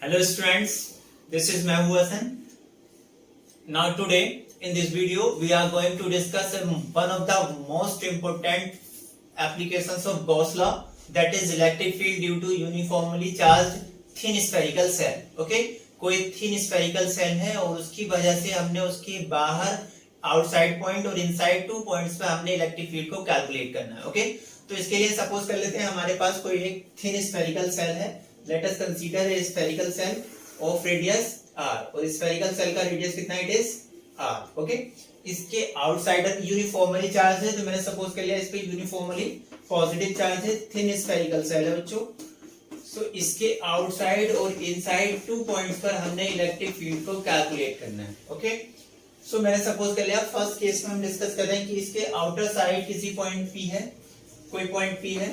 Hello students, this is मैं हूँ Hasan. Now today in this video we are going to discuss one of the most important applications of Gauss law, that is electric field due to uniformly charged thin spherical cell. Okay, कोई thin spherical cell है और उसकी वजह से हमने उसके बाहर outside point और इनसाइड 2 पॉइंट्स पे हमने इलेक्ट्रिक फील्ड को कैलकुलेट करना है. ओके, तो इसके लिए सपोज कर लेते हैं हमारे पास कोई एक थिन स्फेरिकल सेल है. Let us consider a spherical shell of radius r, और स्फेरिकल सेल का रेडियस कितना इट इज r. ओके, इसके आउटसाइडर यूनिफॉर्मली चार्ज है, तो मैंने सपोज कर लिया इस पे यूनिफॉर्मली पॉजिटिव चार्ज है. थिन स्फेरिकल सेल है बच्चों. सो इसके आउटसाइड और इनसाइड 2 पॉइंट्स पर हमने इलेक्ट्रिक फील्ड को कैलकुलेट करना है. ओके, सो मैंने सपोज कर लिया फर्स्ट केस में हम डिस्कस कर रहे हैं कि इसके आउटर साइड किसी पॉइंट P है, कोई पॉइंट P है,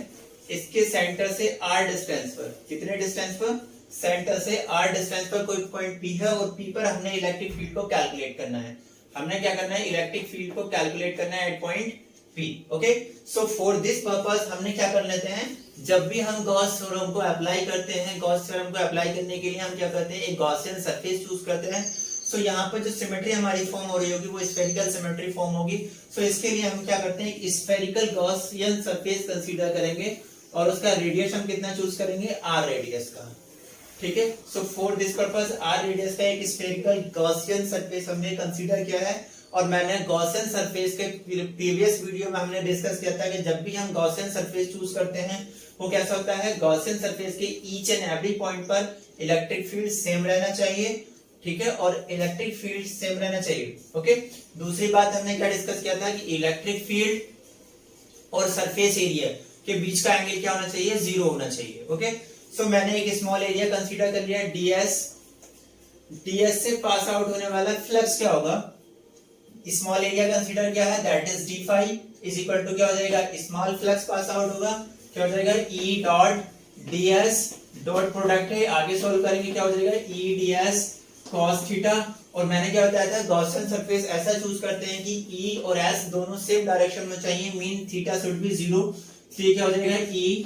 इसके सेंटर से r डिस्टेंस पर, कितने डिस्टेंस पर, सेंटर से r डिस्टेंस पर कोई पॉइंट P है और P पर हमने इलेक्ट्रिक फील्ड को कैलकुलेट करना है. हमने क्या करना है, इलेक्ट्रिक फील्ड को कैलकुलेट करना है at point P. Okay, so for this purpose हमने क्या कर लेते हैं, जब भी हम गॉस थ्योरम को अप्लाई करते हैं, गॉस थ्योरम को अप्लाई करने के लिए हम क्या करते हैं, एक गॉसियन सरफेस चूज करते हैं. सो यहाँ पर जो सिमेट्री हमारी फॉर्म हो रही होगी वो स्फेरिकल सिमेट्री फॉर्म होगी. सो इसके लिए हम क्या करते हैं, एक स्फेरिकल गॉसियन सरफेस कंसीडर करेंगे और उसका रेडियस हम कितना चूज करेंगे, r रेडियस का. ठीक है, सो for this purpose r radius का एक स्फेरिकल गॉसियन सरफेस हमने कंसीडर किया है. और मैंने गॉसियन सरफेस के प्रीवियस वीडियो में हमने डिस्कस किया था कि जब भी हम गॉसियन सरफेस चूज करते हैं वो कैसा होता है, गॉसियन सरफेस के ईच एंड एवरी पॉइंट पर इलेक्ट्रिक फील्ड सेम रहना चाहिए. ठीक है, और इलेक्ट्रिक फील्ड सेम रहना चाहिए. ओके, दूसरी बात हमने क्या डिस्कस किया था कि इलेक्ट्रिक फील्ड और सरफेस एरिया के बीच का एंगल क्या होना चाहिए, 0 होना चाहिए. ओके, सो मैंने एक स्मॉल एरिया कंसीडर कर लिया ds. ds से पास आउट होने वाला फ्लक्स क्या होगा, स्मॉल एरिया कंसीडर किया है, that is d phi is equal to क्या हो जाएगा, स्मॉल फ्लक्स पास आउट होगा, क्या हो जाएगा, e dot ds dot product है, आगे सोल्व करेंगे क्या हो जाएगा, e ds cos थीटा. और मैंने क्या बताया था, गॉसियन सरफेस ऐसा चूज करते हैं कि e और s दोनों सेम डायरेक्शन में चाहिए, मीन थीटा शुड बी 0. तो ये क्या हो जाएगा, e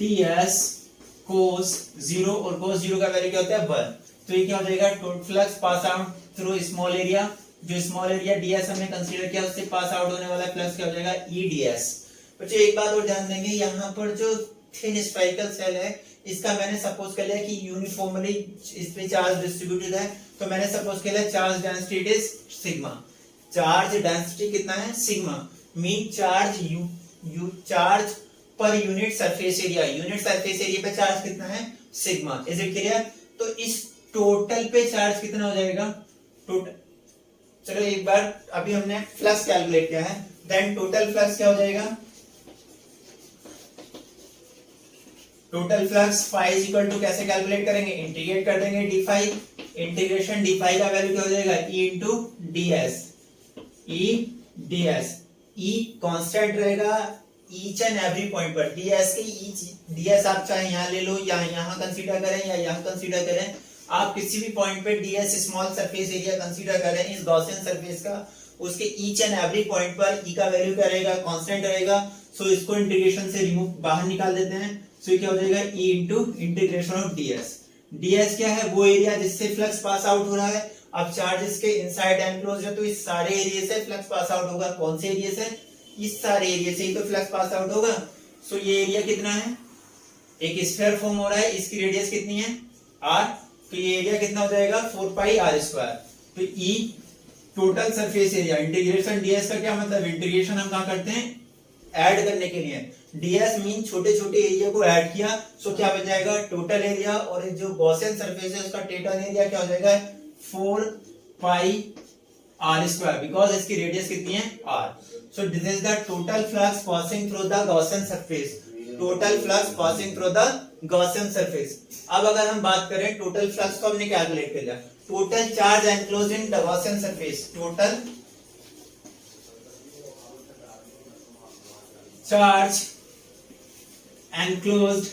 ds cos 0, और cos 0 का वैल्यू क्या होता है 1. तो ये क्या हो जाएगा, total flux pass out through small area, जो स्मॉल एरिया ds हमने कंसीडर किया उससे पास आउट होने वाला फ्लक्स क्या हो जाएगा, e ds. बच्चों एक बात और ध्यान देंगे, यहाँ पर जो थिन स्फेरिकल सेल है इसका मैंने सपोज कर लिया कि यूनिफॉर्मली इस पे चार्ज डिस्ट्रीब्यूटेड है, तो मैंने सपोज कर लिया charge density is sigma. Charge density कितना है, sigma, mean charge per unit surface area, unit surface area पे चार्ज कितना है, सिग्मा. Is it clear. तो इस टोटल पे चार्ज कितना हो जाएगा, टोटल, चलो एक बार अभी हमने फ्लक्स कैलकुलेट किया है, देन टोटल फ्लक्स क्या हो जाएगा, total flux phi is equal to कैसे कैलकुलेट करेंगे, इंटीग्रेट कर देंगे D phi, integration D phi का वैल्यू क्या हो जाएगा, e into D S. E constant रहेगा ईच एंड एवरी पॉइंट पर. ds के ईच, ds आप चाहे यहाँ ले लो या यहाँ कंसीडर करें या यहाँ कंसीडर करें, आप किसी भी पॉइंट पे ds small surface area consider करें इस गॉसियन सरफेस का, उसके ईच एंड एवरी पॉइंट पर e का वैल्यू क्या रहेगा, कांस्टेंट रहेगा. सो इसको इंटीग्रेशन से रिमूव बाहर निकाल देते हैं. सो क्या हो जाएगा, e into integration of ds. ds क्या है, वो एरिया जिससे फ्लक्स पास आउट हो रहा है. अब चार्जेस के इनसाइड एनक्लोज है तो इस सारे एरिया से फ्लक्स पास आउट होगा. कौन से एरिया से, इस सारे एरिया से ही तो फ्लक्स पास आउट होगा. सो ये एरिया कितना है, एक स्फीयर फॉर्म हो रहा है, इसकी रेडियस कितनी है, r. तो ये एरिया कितना हो जाएगा, 4 पाई r स्क्वायर. तो e total surface area, integration ds का क्या मतलब, इंटीग्रेशन हम कहाँ करते हैं, ऐड करने के लिए. ds मीन छोटे छोटे एरिया को ऐड किया, सो क्या बन जाएगा, टोटल एरिया. और जो गॉसियन सरफेस है उसका टोटल एरिया क्या हो जाएगा, 4 पाई r स्क्वायर, बिकॉज इसकी रेडियस कितनी है, r. So this is the total flux passing through the Gaussian surface, total flux passing through the Gaussian surface. अब अगर हम बात करें टोटल फ्लक्स को हमने कैलकुलेट कर लिया, total charge enclosed in the Gaussian surface, total charge enclosed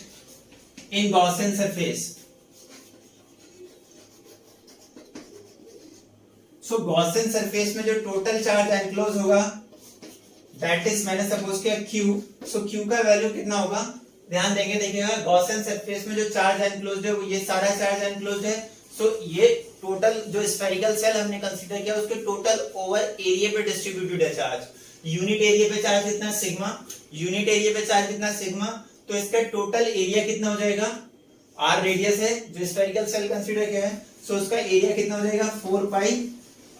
in Gaussian surface. So Gaussian surface में जो टोटल चार्ज एनक्लोज होगा दैट इज, मैंने सपोज किया Q. सो Q का वैल्यू कितना होगा, ध्यान देंगे, देखिएगा गॉसियन सरफेस में जो चार्ज एनक्लोज्ड है वो ये सारा चार्ज एनक्लोज्ड है। सो ये टोटल जो स्फेरिकल सेल हमने कंसीडर किया उसके टोटल ओवर एरिया पे डिस्ट्रीब्यूटेड है चार्ज। यूनिट एरिया पे चार्ज कितना सिग्मा, यूनिट एरिया पे चार्ज कितना सिग्मा, तो इसका टोटल एरिया कितना हो जाएगा, आर रेडियस है जो स्फेरिकल सेल कंसीडर किया है, सो उसका एरिया कितना हो जाएगा 4 pi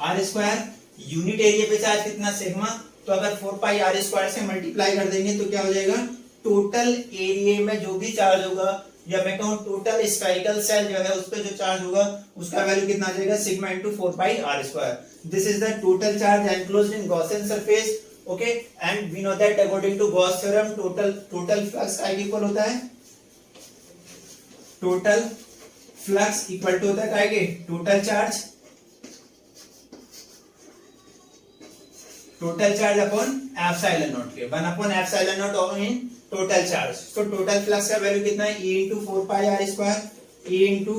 R square. Unit area पे चार्ज कितना सिग्मा, तो अगर 4 पाई आर स्क्वायर से मल्टीप्लाई कर देंगे तो क्या हो जाएगा, टोटल एरिया में जो भी चार्ज होगा, या मैं कहूं टोटल स्फेरिकल सेल जो है उस पर जो चार्ज होगा उसका वैल्यू कितना आ जाएगा, sigma into 4 pi R square. This is the total charge enclosed in Gaussian surface. Okay, and we know that according to Gauss theorem total flux का इक्वल होता है, टोटल फ्लक्स इक्वल टू होता है काय के total charge upon epsilon naught के 1 upon epsilon naught of in total charge. तो total flux का वैल्यू कितना है, E into 4 pi R square, E into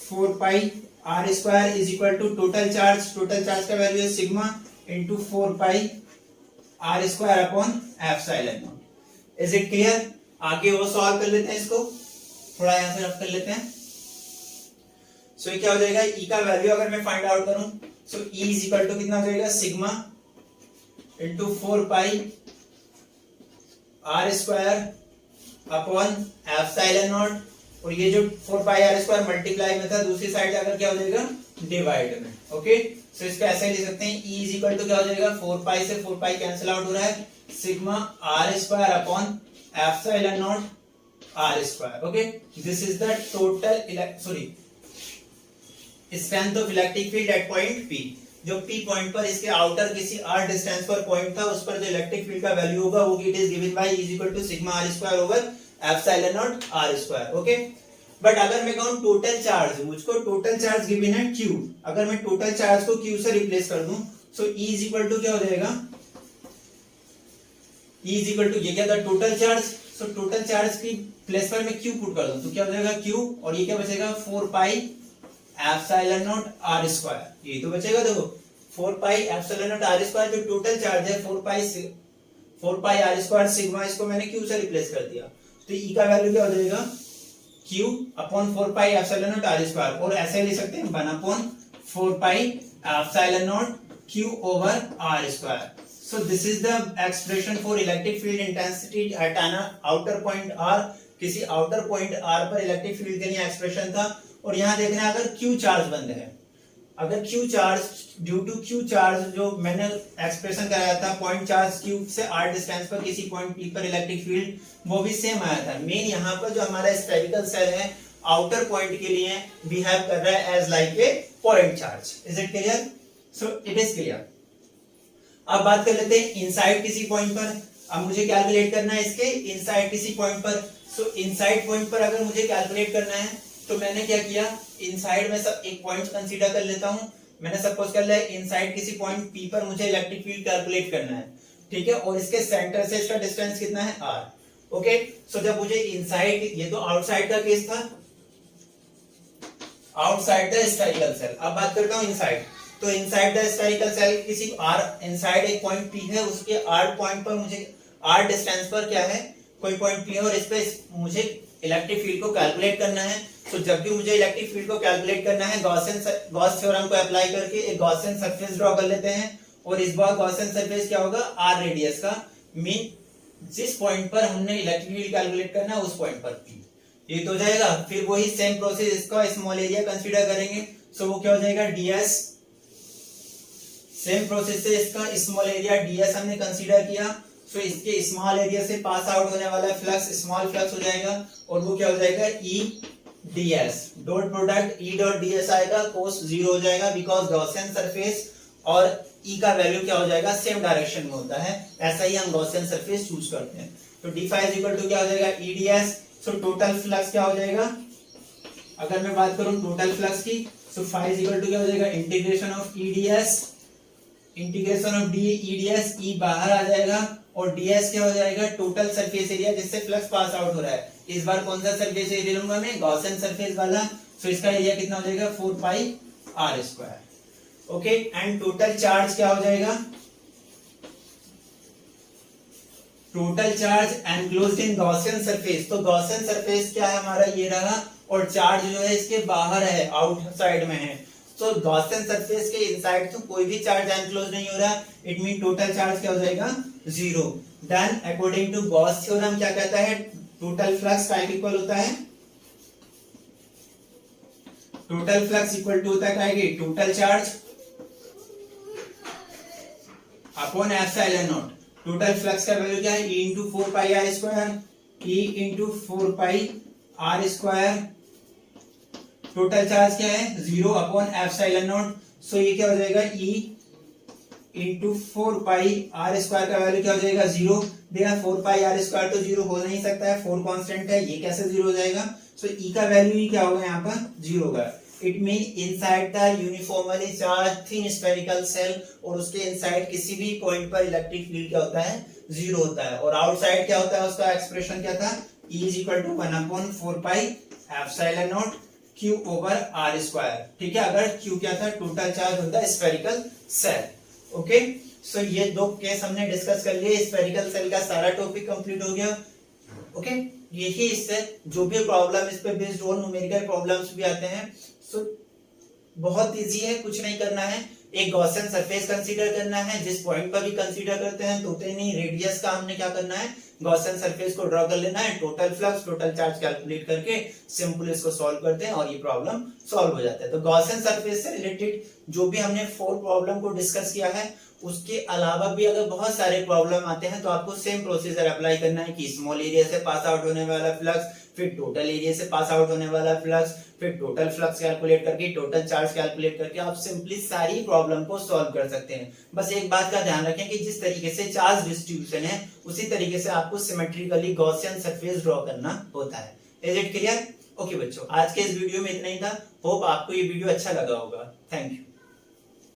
4 pi R square is equal to total charge का वैल्यू है sigma into 4 pi R square upon epsilon naught. Is it clear? आगे वो solve कर लेते हैं, इसको थोड़ा यहां से रफ कर लेते हैं। सो ये क्या हो जाएगा, E का वैल्यू अगर मैं फाइंड आउट करूं, so E is equal to कितना हो जाएगा, sigma into 4 pi R square upon epsilon naught, और ये जो 4 पाई आर स्क्वायर मल्टीप्लाई में था दूसरी साइड जाकर क्या हो जाएगा, डिवाइड में। ओके, सो इसको ऐसे लिख सकते हैं, E इज इक्वल टू क्या हो जाएगा, 4 पाई से 4 पाई कैंसिल आउट हो रहा है, sigma R square upon epsilon naught R square. Okay, this is the total strength of electric field at point P। जो P पॉइंट पर इसके आउटर किसी r डिस्टेंस पर पॉइंट था उस पर जो इलेक्ट्रिक फील्ड का वैल्यू होगा वो it is given by E is equal to sigma r square over epsilon naught r square. Okay, but अगर मैं कहूं टोटल चार्ज, मुझको टोटल चार्ज गिवन है Q, अगर मैं टोटल चार्ज को Q से रिप्लेस कर दूं, so E is equal to क्या हो जाएगा, E इज इक्वल टू ये क्या था total charge, so total charge की प्लेस पर मैं Q पुट कर दूं तो क्या हो जाएगा Q, और ये क्या बचेगा 4 pi epsilon naught R square, ये तो बचेगा, देखो 4 pi epsilon naught R square जो टोटल चार्ज है 4 पाई आर स्क्वायर सिग्मा, इसको मैंने Q से रिप्लेस कर दिया, तो E का वैल्यू क्या हो जाएगा Q upon 4 pi epsilon naught R square, और ऐसे ले सकते हैं 1 upon 4 pi epsilon naught Q over R square. So this is the expression for electric field intensity at an outer point R। किसी आउटर पॉइंट R पर electric field के लिए expression था, और यहां देखना है अगर Q चार्ज बंद है, अगर Q charge due to Q charge जो मैंने एक्सप्रेशन कराया था पॉइंट चार्ज Q से r डिस्टेंस पर किसी पॉइंट P पर इलेक्ट्रिक फील्ड वो भी सेम आया था। मेन यहाँ पर जो हमारा स्फेरिकल सेल है आउटर पॉइंट के लिए बिहेव कर रहा है as like a point charge. Is it clear? So it is clear. अब बात कर लेते हैं इनसाइड किसी पॉइंट पर। अब मुझे कैलकुलेट करना है इसके इनसाइड किसी पॉइंट पर। सो इनसाइड पॉइंट पर अगर मुझे कैलकुलेट करना है तो मैंने क्या किया, इनसाइड में सब एक पॉइंट कंसीडर कर लेता हूं। मैंने सपोज कर लिया इनसाइड किसी पॉइंट P पर मुझे इलेक्ट्रिक फील्ड कैलकुलेट करना है, ठीक है, और इसके सेंटर से इसका डिस्टेंस कितना है r। ओके, सो जब मुझे इनसाइड, ये तो आउटसाइड का केस था, आउटसाइड द स्फेरिकल सेल। अब बात करता हूं इनसाइड। तो इनसाइड द स्फेरिकल सेल किसी r इनसाइड एक पॉइंट P है, उसके r पॉइंट पर मुझे r डिस्टेंस पर क्या है कोई पॉइंट P है, और इस पे मुझे इलेक्ट्रिक फील्ड को कैलकुलेट करना है। तो जब भी मुझे इलेक्ट्रिक फील्ड को कैलकुलेट करना है गॉस थ्योरम को अप्लाई करके एक गॉसियन सरफेस ड्रॉ कर लेते हैं, और इस बार गॉसियन सरफेस क्या होगा r रेडियस का, मीन जिस पॉइंट पर हमने इलेक्ट्रिक फील्ड कैलकुलेट करना है उस पॉइंट पर P, ये तो हो जाएगा। फिर वही सेम प्रोसेस इसका स्मॉल एरिया कंसीडर करेंगे, सो वो क्या हो जाएगा ds। सेम प्रोसेस से इसका स्मॉल एरिया ds हमने कंसीडर किया, सो इसके स्मॉल एरिया से पास आउट होने वाला फ्लक्स स्मॉल फ्लक्स हो जाएगा, और वो क्या हो जाएगा E ds। Dot product E dot ds आएगा, कोस 0 हो जाएगा बिकॉज गॉसियन सरफेस और E का वैल्यू क्या हो जाएगा सेम डायरेक्शन में होता है, ऐसा ही हम गॉसियन सरफेस चूज करते हैं। तो d5 इक्वल टू क्या हो जाएगा E ds। So total flux क्या हो जाएगा, अगर मैं बात करूं टोटल फ्लक्स की, सो फाई इक्वल टू क्या हो जाएगा integration of E ds, integration of E ds, E बाहर आ जाएगा, और ds क्या हो जाएगा टोटल सरफेस एरिया जिससे फ्लक्स पास आउट हो रहा है। इस बार कौन सा सरफेस एरिया लूंगा मैं, गॉसियन सरफेस वाला, सो इसका एरिया कितना हो जाएगा 4 पाई r square. Okay, and total charge क्या हो जाएगा, total charge enclosed in Gaussian surface. तो गॉसियन सरफेस क्या है हमारा, ये रहा, और चार्ज जो है इसके बाहर है, आउटसाइड में है। तो गॉसियन सरफेस के इनसाइड तो कोई भी चार्ज एनक्लोज नहीं हो रहा, इट मीन टोटल चार्ज क्या हो जाएगा, 0। Then according to Gauss theorem क्या कहता है, टोटल फ्लक्स का इक्वल होता है, टोटल फ्लक्स इक्वल टू होता है total charge upon epsilon naught. Total flux का वैल्यू क्या है, E into 4 pi R square, E into 4 pi R square. Total charge क्या है, 0 अपॉन एप्सिलॉन नॉट। सो ये क्या हो जाएगा, E into 4 pi R square का वैल्यू क्या हो जाएगा, 0। देखा 4 पाई आर स्क्वायर तो 0 हो नहीं सकता है, 4 कांस्टेंट है, ये कैसे 0 हो जाएगा। सो E का वैल्यू ही क्या होगा यहाँ पर, 0 होगा। It mean inside the uniformly charge thin spherical shell, और उसके इनसाइड किसी भी पॉइंट पर इलेक्ट्रिक फील्ड क्या होता है, 0 होता है। और आउटसाइड क्या होता है, उसका एक्सप्रेशन क्या था, E is equal to 1 upon 4 pi epsilon naught Q over R square. ठीक है, अगर Q क्या था, टोटल चार्ज होता है स्फेरिकल सेल। ओके, सो ये दो केस हमने डिस्कस कर लिए, स्फेरिकल सेल का सारा टॉपिक कंप्लीट हो गया। ओके, यही इससे जो भी प्रॉब्लम इस पे बेस्ड और न्यूमेरिकल प्रॉब्लम्स भी आते हैं, सो बहुत इजी है, कुछ नहीं करना है, एक गॉसियन सरफेस कंसीडर करना है, जिस पॉइंट पर भी कंसीडर करते हैं तो उतनी रेडियस का हमने क्या करना है, गॉसियन सरफेस को ड्रॉ कर लेना है, total flux total charge calculate करके सिंपल इसको सॉल्व करते हैं और ये प्रॉब्लम सॉल्व हो जाता है। तो गॉसियन सरफेस से रिलेटेड जो भी हमने 4 प्रॉब्लम को डिस्कस किया है, उसके अलावा भी अगर बहुत सारे प्रॉब्लम आते हैं तो आपको सेम प्रोसीजर अप्लाई करना है कि स्मॉल एरिया से पास आउट होने वाला फ्लक्स, फिर टोटल एरिया से पास आउट होने वाला फ्लक्स, फिर टोटल फ्लक्स कैलकुलेट करके टोटल चार्ज कैलकुलेट करके आप सिंपली सारी प्रॉब्लम को सॉल्व कर सकते हैं। बस एक बात का ध्यान रखें कि जिस तरीके से चार्ज डिस्ट्रीब्यूशन है उसी तरीके से आपको सिमेट्रिकली गॉसियन सरफेस ड्रॉ करना होता है। Is it clear? ओके बच्चों, आज के इस वीडियो में इतना ही था। होप आपको ये वीडियो अच्छा लगा होगा। Thank you.